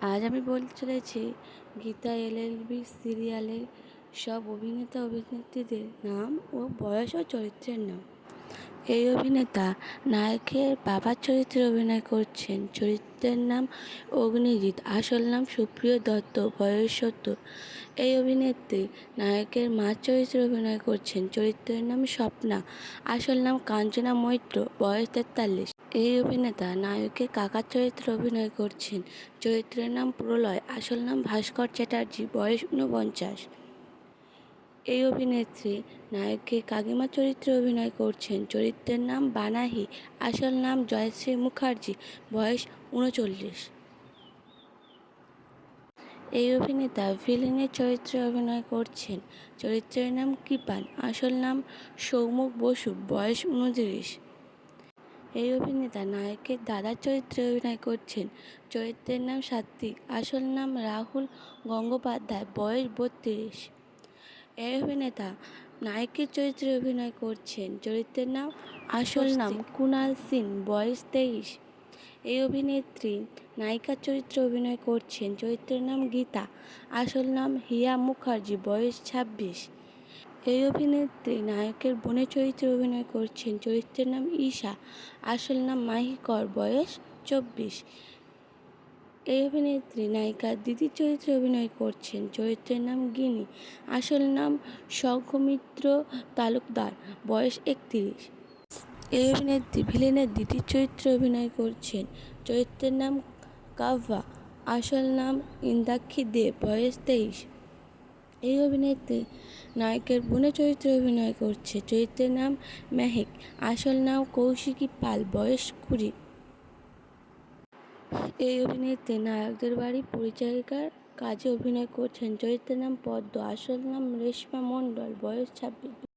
আজ আমি বলতে চলেছি গীতা এলএলবি সিরিয়ালের সব অভিনেতা অভিনেত্রীদের নাম ও বয়স ও চরিত্রের নাম। এই অভিনেতা নায়কের বাবার চরিত্রে অভিনয় করছেন। চরিত্রের নাম অগ্নিজিৎ, আসল নাম সুপ্রিয় দত্ত, বয়স ৭০। এই অভিনেত্রী নায়কের মার চরিত্রে অভিনয় করছেন। চরিত্রের নাম স্বপ্না, আসল নাম কাঞ্চনা মৈত্র, বয়স ৪৩। এই অভিনেতা নায়কের কাকার চরিত্রে অভিনয় করছেন। চরিত্রের নাম প্রলয়, আসল নাম ভাস্কর চ্যাটার্জি, বয়স ৪৯। এই অভিনেত্রী নায়কের কাকিমা চরিত্রে অভিনয় করছেন। চরিত্রের নাম বানাহি, আসল নাম জয়শ্রী মুখার্জি, বয়স ৩৯। এই অভিনেতা ভিলেনের চরিত্রে অভিনয় করছেন। চরিত্রের নাম কৃপান, আসল নাম সৌমুখ বসু, বয়স ২৯। এই অভিনেতা নায়কের দাদার চরিত্রে অভিনয় করছেন। চরিত্রের নাম সাত্ত্বিক, আসল নাম রাহুল গঙ্গোপাধ্যায়, বয়স ৩২। এই অভিনেতা নায়কের চরিত্রে অভিনয় করছেন। চরিত্রের নাম আসল নাম কুনাল সিং, বয়স ২৩। এই অভিনেত্রী নায়িকার চরিত্রে অভিনয় করছেন। চরিত্রের নাম গীতা, আসল নাম হিয়া মুখার্জি, বয়স ২৬। এই অভিনেত্রী নায়কের বোনের চরিত্রে অভিনয় করছেন। চরিত্রের নাম ঈশা, আসল নাম মাহি কর, বয়স ২৪। এই অভিনেত্রী নায়িকার দিদির চরিত্রে অভিনয় করছেন। চরিত্রের নাম গিনি, আসল নাম সৌঘমিত্র তালুকদার, বয়স ৩১। এই অভিনেত্রী ভিলেনের দিদির চরিত্রে অভিনয় করছেন। চরিত্রের নাম কাভ্যা, আসল নাম ইন্দাক্ষী দে, বয়স ২৩। এই অভিনেত্রী নায়কের বোনের চরিত্রে অভিনয় করছে। চরিত্রের নাম মেহেক, আসল নাম কৌশিকী পাল, বয়স ২০। এই অভিনেত্রী নায়কদের বাড়ির পরিচারিকার কাজে অভিনয় করছেন। চরিত্রের নাম পদ্ম, আসল নাম রেশমা মণ্ডল, বয়স ২৬।